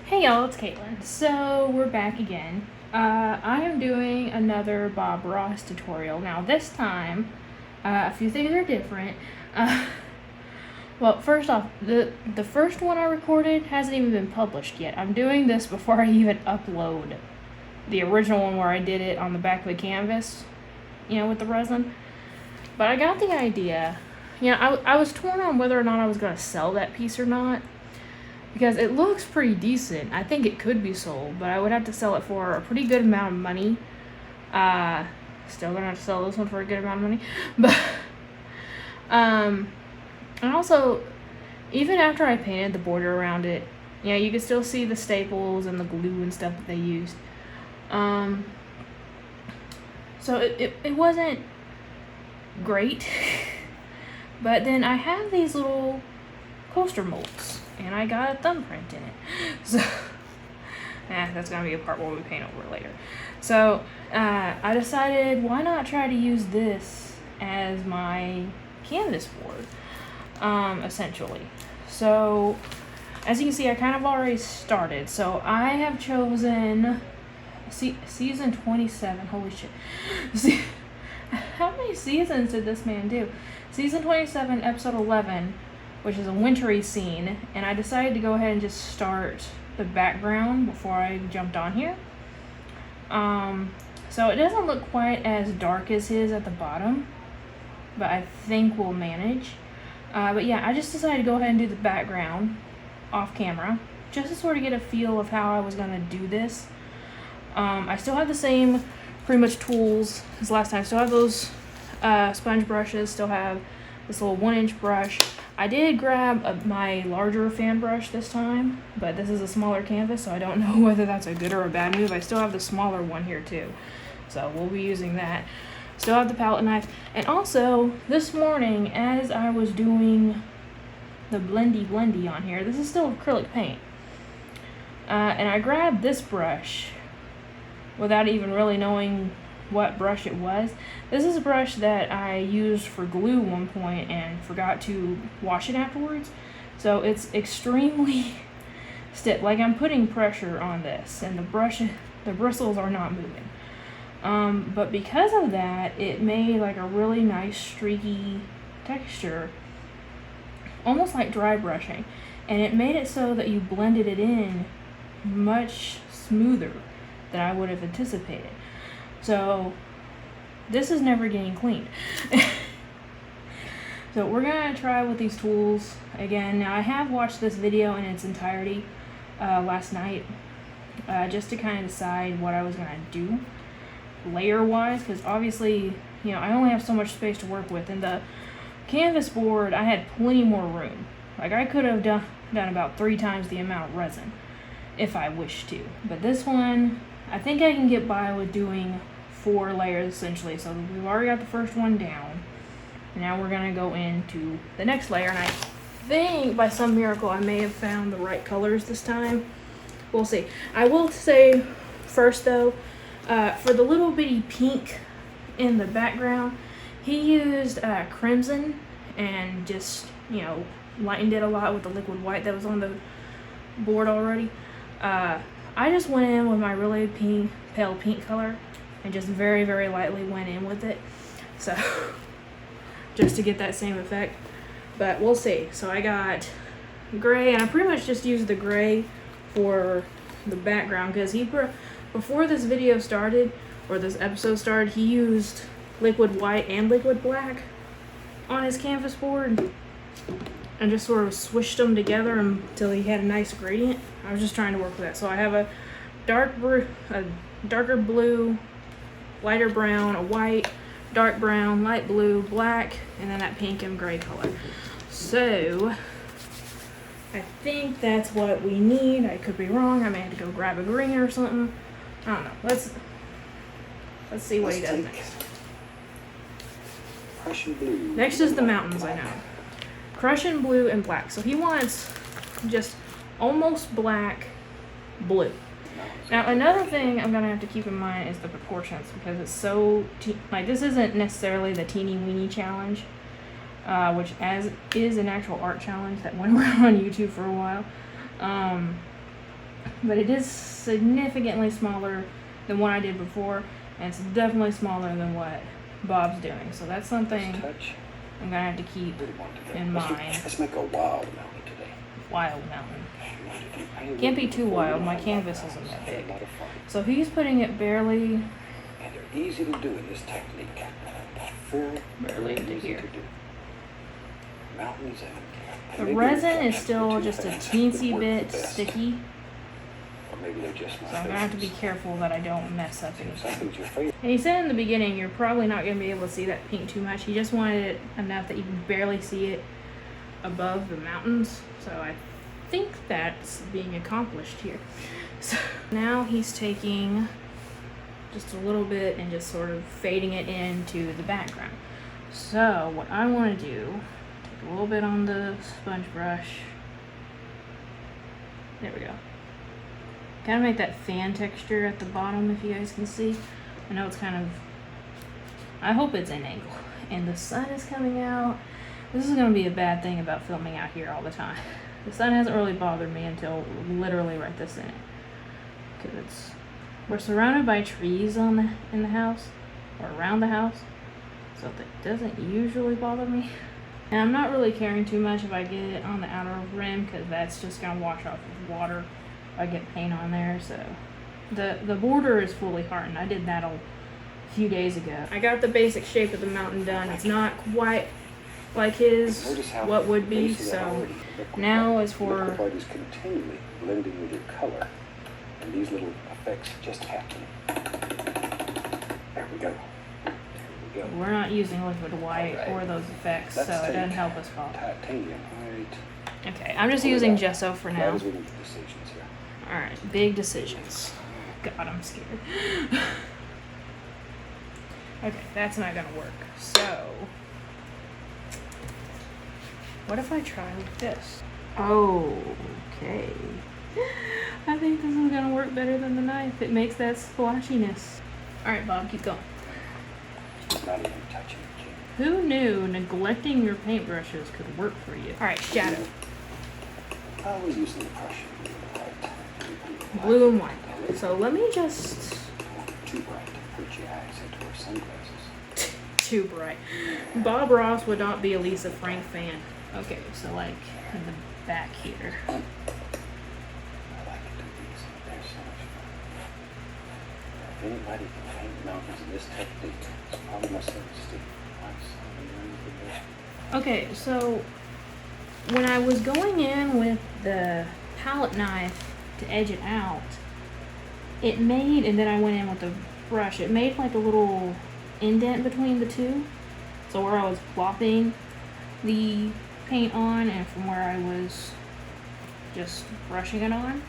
Hey y'all, it's Caitlyn. So we're back again. I am doing another Bob Ross tutorial. Now this time, a few things are different. Well, first off, the first one I recorded hasn't even been published yet. I'm doing this before I even upload the original one where I did it on the back of the canvas, with the resin. But I got the idea. I was torn on whether or not I was going to sell that piece or not. Because it looks pretty decent. I think it could be sold, but I would have to sell it for a pretty good amount of money. Still gonna have to sell this one for a good amount of money. But, and also, even after I painted the border around it, you can still see the staples and the glue and stuff that they used. So it wasn't great. But then I have these little coaster molds. And I got a thumbprint in it. So, that's going to be a part where we paint over later. So, I decided why not try to use this as my canvas board, essentially. So, as you can see, I kind of already started. So, I have chosen season 27. Holy shit. See, how many seasons did this man do? Season 27, episode 11. Which is a wintry scene, and I decided to go ahead and just start the background before I jumped on here. So it doesn't look quite as dark as his at the bottom, but I think we'll manage. But yeah, I just decided to go ahead and do the background off camera, just to sort of get a feel of how I was going to do this. I still have the same pretty much tools as last time. Still have those sponge brushes, still have this little 1-inch brush. I did grab my larger fan brush this time, but this is a smaller canvas, so I don't know whether that's a good or a bad move. I still have the smaller one here too, so we'll be using that. Still have the palette knife. And also, this morning, as I was doing the blendy on here, this is still acrylic paint. And I grabbed this brush without even really knowing what brush it was. This is a brush that I used for glue one point and forgot to wash it afterwards. So it's extremely stiff. Like I'm putting pressure on this and the bristles are not moving. But because of that, it made like a really nice streaky texture, almost like dry brushing. And it made it so that you blended it in much smoother than I would have anticipated. So this is never getting cleaned. So we're gonna try with these tools again. Now I have watched this video in its entirety last night, just to kind of decide what I was gonna do layer wise, because obviously I only have so much space to work with. And the canvas board, I had plenty more room. Like I could have done about 3 times the amount of resin if I wished to. But this one, I think I can get by with doing 4 layers essentially. So we've already got the first one down. Now we're gonna go into the next layer, and I think by some miracle I may have found the right colors this time. We'll see. I will say first though, for the little bitty pink in the background, he used crimson and just lightened it a lot with the liquid white that was on the board already. I just went in with my really pale pink color and just very, very lightly went in with it. So, just to get that same effect. But we'll see. So I got gray, and I pretty much just used the gray for the background because before this video started, or this episode started, he used liquid white and liquid black on his canvas board and just sort of swished them together until he had a nice gradient. I was just trying to work with that. So I have a darker blue, lighter brown, a white, dark brown, light blue, black, and then that pink and gray color. So I think that's what we need. I could be wrong. I may have to go grab a green or something. I don't know. Let's see what he does next. Next is the mountains, I know. Prussian blue and black. So he wants just almost black blue. Now another thing I'm gonna have to keep in mind is the proportions, because it's so this isn't necessarily the teeny weeny challenge, which is an actual art challenge that went around on YouTube for a while. but it is significantly smaller than what I did before, and it's definitely smaller than what Bob's doing. So that's something I'm gonna have to keep in mind. Let's make a wild mountain today. Wild mountain. Can't be too wild. My canvas isn't that big. So he's putting it barely. And they're easy to do in this technique. Barely into here. Mountains The resin is still just a teensy bit sticky. Or maybe they're just my So I'm gonna have to be careful that I don't mess up anything. Something's your favorite. And he said in the beginning, you're probably not gonna be able to see that pink too much. He just wanted it enough that you can barely see it above the mountains. So I think that's being accomplished here. So now he's taking just a little bit and just sort of fading it into the background. So what I want to do, take a little bit on the sponge brush. There we go. Kind of make that fan texture at the bottom, if you guys can see. I know it's kind of, I hope it's an angle. And the sun is coming out. This is going to be a bad thing about filming out here all the time. The sun hasn't really bothered me until literally right this minute. Because we're surrounded by trees in the house, or around the house. So that doesn't usually bother me. And I'm not really caring too much if I get it on the outer rim, because that's just going to wash off with water if I get paint on there. So the border is fully hardened. I did that a few days ago. I got the basic shape of the mountain done. It's not quite like his, what would be. So now is for... The part is continually blending with your color. And these little effects just happen. There we go. We're not using liquid white or those effects, so it doesn't help us fall. Titanium white. Okay, I'm just using gesso for now. Decisions here. Alright, big decisions. God, I'm scared. Okay, that's not gonna work. So, what if I try with this? Okay. I think this is gonna work better than the knife. It makes that splashiness. Alright, Bob, keep going. Not even touching it. Who knew neglecting your paintbrushes could work for you? Alright, shadow. I was using the brush white. Blue and white. So let me just... Too bright to put your eyes into her sunglasses. Too bright. Bob Ross would not be a Lisa Frank fan. Okay, so like in the back here. I like to do these. They're so much fun. If anybody can paint mountains in this technique, it's probably myself, Steve. Okay, so when I was going in with the palette knife to edge it out, it made, and then I went in with the brush, it made like a little indent between the two. So where I was plopping the paint on and from where I was just brushing it on.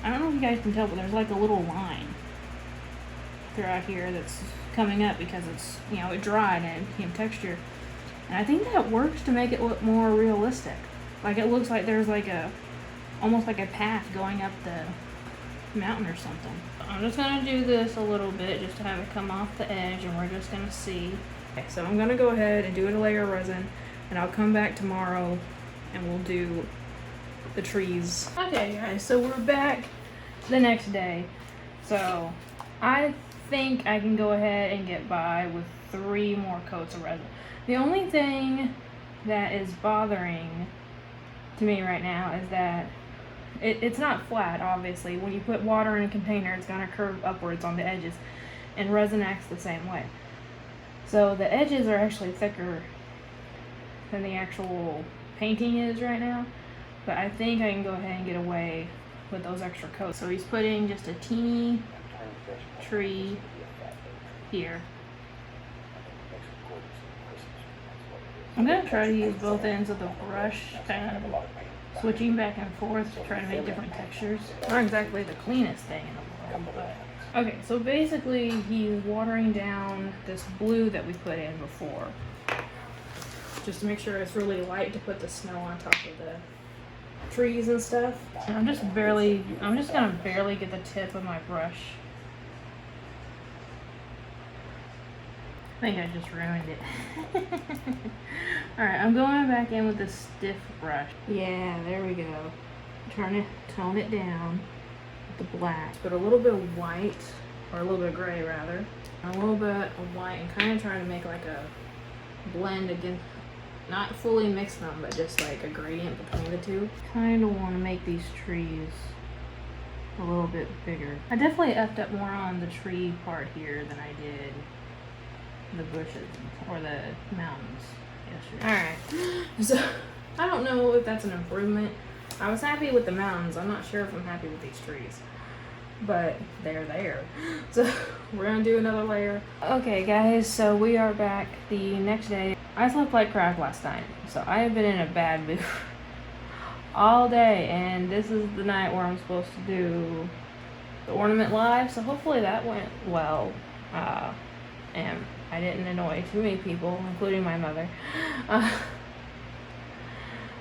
I don't know if you guys can tell, but there's like a little line throughout here that's coming up because it's, you know, it dried and it became texture. And I think that works to make it look more realistic. Like it looks like there's like a, almost like a path going up the mountain or something. I'm just gonna do this a little bit just to have it come off the edge, and we're just gonna see. Okay, so I'm gonna go ahead and do a layer of resin, and I'll come back tomorrow and we'll do the trees. Okay guys, so we're back the next day. So I think I can go ahead and get by with 3 more coats of resin. The only thing that is bothering to me right now is that it's not flat, obviously. When you put water in a container, it's gonna curve upwards on the edges, and resin acts the same way. So the edges are actually thicker than the actual painting is right now, but I think I can go ahead and get away with those extra coats. So he's putting just a teeny tree here. I'm gonna try to use both ends of the brush, kind of switching back and forth to try to make different textures. Not exactly the cleanest thing in the world, but... Okay, so basically he's watering down this blue that we put in before, just to make sure it's really light to put the snow on top of the trees and stuff. And I'm just gonna barely get the tip of my brush. I think I just ruined it. Alright, I'm going back in with the stiff brush. Yeah, there we go. Tone it down. the black, but a little bit of white, or a little bit of gray rather, and a little bit of white, and kind of trying to make like a blend again, not fully mix them, but just like a gradient between the two. Kind of want to make these trees a little bit bigger. I definitely effed up more on the tree part here than I did the bushes or the mountains yesterday. Alright, so I don't know if that's an improvement. I was happy with the mountains. I'm not sure if I'm happy with these trees, but they're there. So we're gonna do another layer. Okay guys, so we are back the next day. I slept like crap last night, so I have been in a bad mood all day, and this is the night where I'm supposed to do the ornament live, so hopefully that went well, and I didn't annoy too many people, including my mother.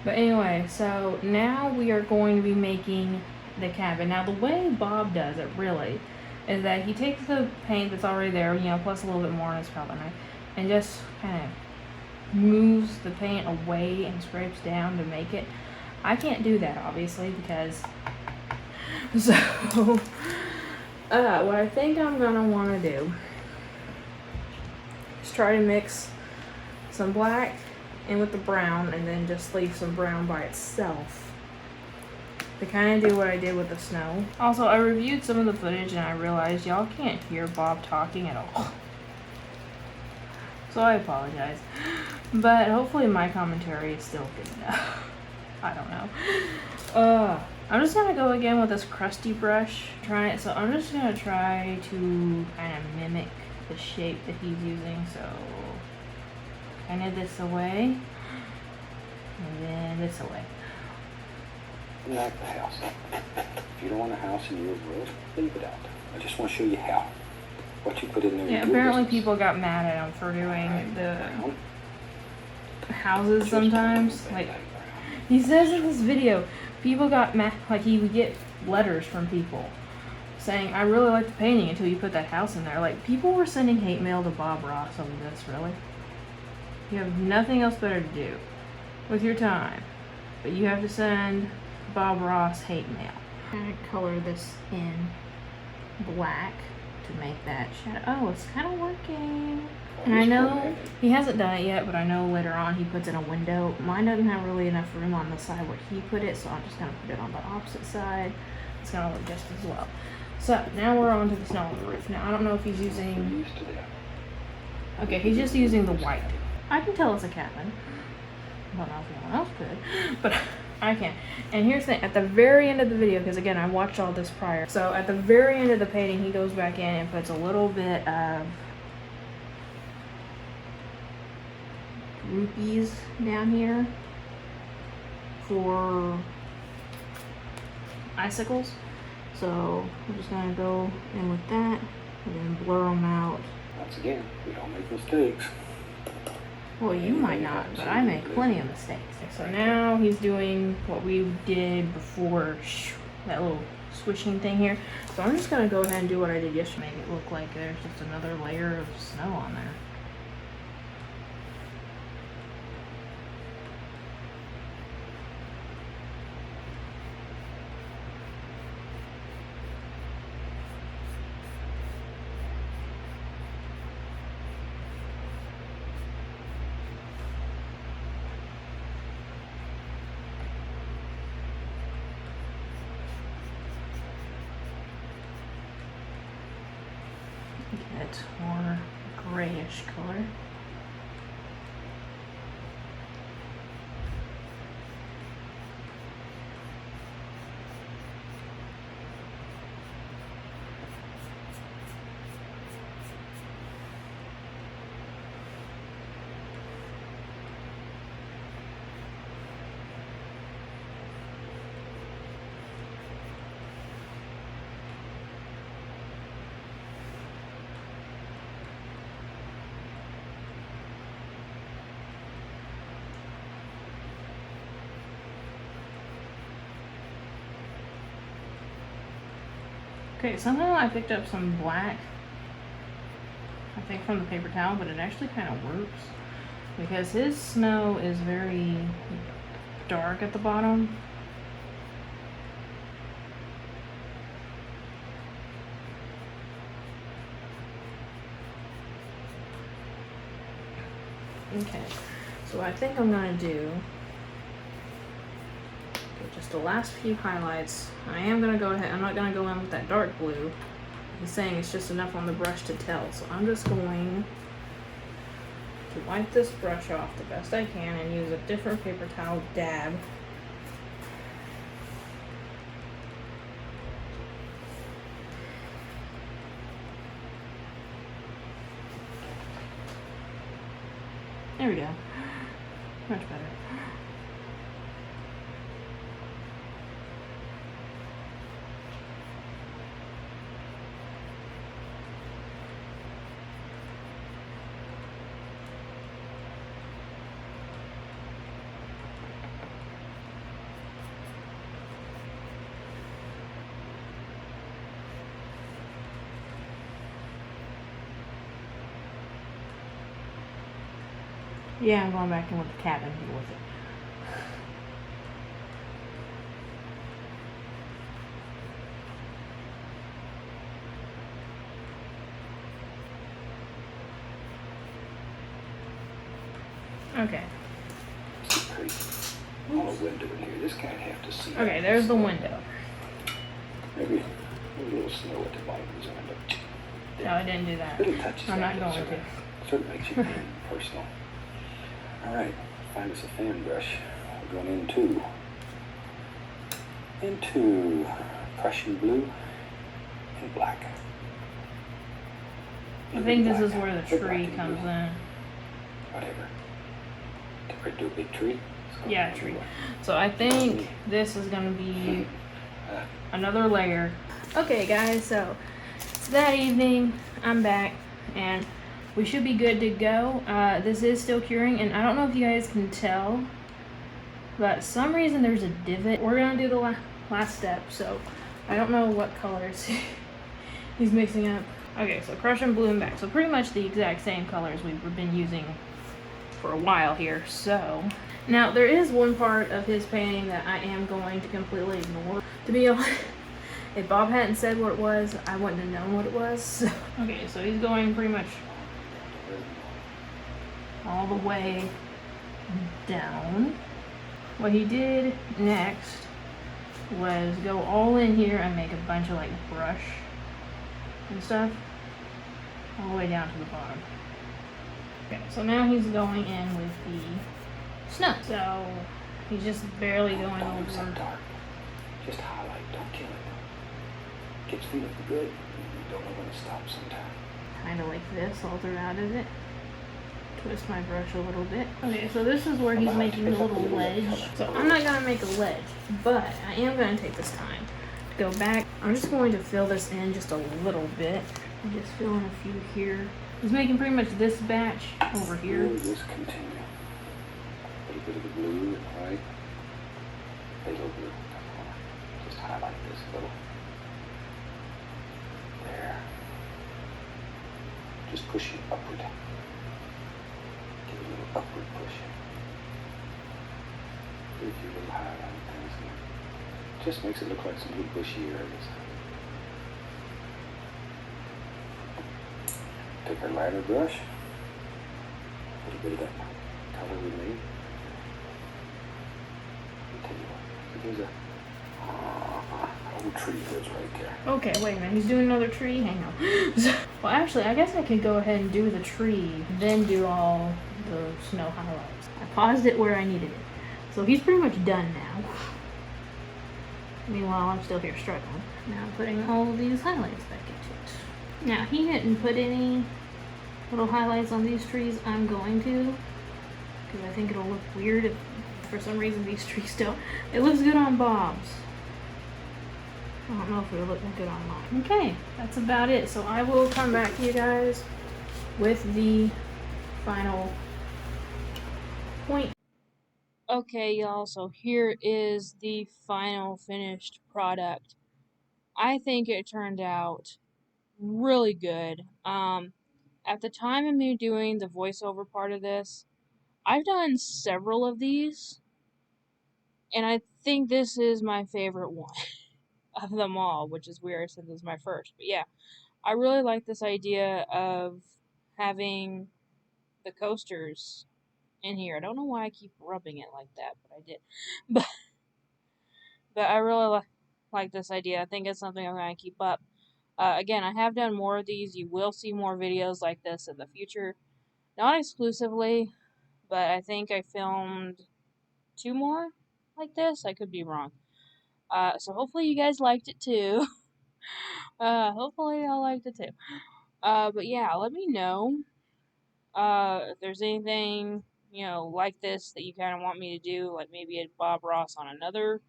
But anyway, so now we are going to be making the cabin. Now the way Bob does it really is that he takes the paint that's already there, you know, plus a little bit more on his palette knife, and just kind of moves the paint away and scrapes down to make it. I can't do that obviously, because so what I think I'm gonna want to do is try to mix some black in with the brown, and then just leave some brown by itself to kind of do what I did with the snow. Also, I reviewed some of the footage and I realized y'all can't hear Bob talking at all, so I apologize, but hopefully my commentary is still good enough. I don't know. I'm just gonna go again with this crusty brush. So I'm just gonna try to kind of mimic the shape that he's using. So kind of this away, and then this away. You like the house. If you don't want a house in your world, leave it out. I just want to show you how. What you put in there. Yeah, apparently people got mad at him for doing the houses sometimes. Like, he says in this video, people got mad, like he would get letters from people saying, I really like the painting until you put that house in there. Like, people were sending hate mail to Bob Ross over this, really? You have nothing else better to do with your time, but you have to send Bob Ross hate mail. I'm gonna color this in black to make that shadow. Oh, it's kind of working. And I know he hasn't done it yet, but I know later on he puts in a window. Mine doesn't have really enough room on the side where he put it, so I'm just gonna put it on the opposite side. It's gonna look just as well. So now we're on to the snow on the roof. Now I don't know if he's using, okay, he's just using the white. I can tell it's a cabin. I don't know if anyone else could, but I can. And here's the thing, at the very end of the video, because again I watched all this prior, so at the very end of the painting he goes back in and puts a little bit of rupees down here for icicles. So I'm just gonna go in with that and then blur them out. Once again, we don't make mistakes. Well, you might not, but I make plenty of mistakes. So now he's doing what we did before, that little swishing thing here. So I'm just gonna go ahead and do what I did yesterday, make it look like there's just another layer of snow on there. Get more grayish color. Okay, somehow I picked up some black, I think from the paper towel, but it actually kind of works because his snow is very dark at the bottom. Okay, so what I think I'm gonna do, just the last few highlights. I am gonna go ahead, I'm not gonna go in with that dark blue. He's saying it's just enough on the brush to tell, so I'm just going to wipe this brush off the best I can and use a different paper towel dab. There we go. Much better. Yeah, I'm going back in with the cabin here with it. Okay. On a window in here. This guy'd have to see. Okay, there's the window. Maybe a little snow at the bottom of his window. No, I didn't do that. Little touches. I'm not going to. Sort of makes you personal. All right, find us a fan brush. We're going into Prussian blue and black. I think this is where the tree comes in. Whatever. Or do a big tree. Yeah, tree. So I think this is gonna be another layer. Okay, guys. So it's that evening. I'm back, and we should be good to go. This is still curing, and I don't know if you guys can tell, but some reason there's a divot. We're gonna do the last step, so I don't know what colors he's mixing up. Okay, so Prussian blue and black. So pretty much the exact same colors we've been using for a while here. So now there is one part of his painting that I am going to completely ignore. To be honest, if Bob hadn't said what it was, I wouldn't have known what it was. So, okay, so he's going pretty much all the way down. What he did next was go all in here and make a bunch of like brush and stuff all the way down to the bottom. Okay, so now he's going in with the snow. So he's just barely going over. Dark. Just highlight, don't kill it. Gets me looking good. You don't know when to stop sometime. Kind of like this all throughout of it. Twist my brush a little bit. Okay, so this is where he's making a little ledge. So I'm not gonna make a ledge, but I am gonna take this time to go back. I'm just going to fill this in just a little bit. I'm just filling a few here. He's making pretty much this batch over here. Just continue. A little bit of the blue and white. A little blue. Just highlight this a little. There. Just push it upward. Give it a little upward push. Give you a little highlight things here. Just makes it look like some little bushy areas. Take our lighter brush. A little bit of that color we made. I'll tell you what. There's a old tree lives right there. Okay, wait a minute. He's doing another tree? Hang on. Well, actually, I guess I could go ahead and do the tree, then do all the snow highlights. I paused it where I needed it. So he's pretty much done now. Meanwhile, I'm still here struggling. Now I'm putting all of these highlights back into it. Now, he didn't put any little highlights on these trees. I'm going to, because I think it'll look weird if for some reason these trees don't. It looks good on Bob's. I don't know if it'll look good on mine. Okay, that's about it. So I will come back to you guys with the final point. Okay, y'all, so here is the final finished product. I think it turned out really good. At the time of me doing the voiceover part of this, I've done several of these, and I think this is my favorite one of them all, which is weird since it's my first. But yeah, I really like this idea of having the coasters in here. I don't know why I keep rubbing it like that, but I did. But, but I really like this idea. I think it's something I'm going to keep up. Again, I have done more of these. You will see more videos like this in the future. Not exclusively, but I think I filmed 2 more like this. I could be wrong. So hopefully you guys liked it too. Hopefully y'all liked it too. But yeah, let me know if there's anything, like this that you kind of want me to do, like maybe a Bob Ross on another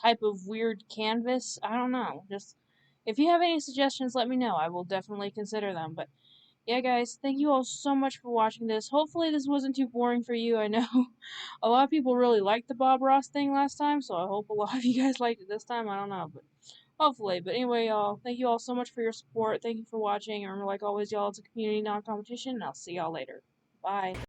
type of weird canvas. I don't know. Just if you have any suggestions, let me know. I will definitely consider them. But yeah, guys, thank you all so much for watching this. Hopefully this wasn't too boring for you. I know a lot of people really liked the Bob Ross thing last time, so I hope a lot of you guys liked it this time. I don't know, but hopefully. But anyway, y'all, thank you all so much for your support. Thank you for watching. And remember, like always, y'all, it's a community, not a competition, and I'll see y'all later. Bye.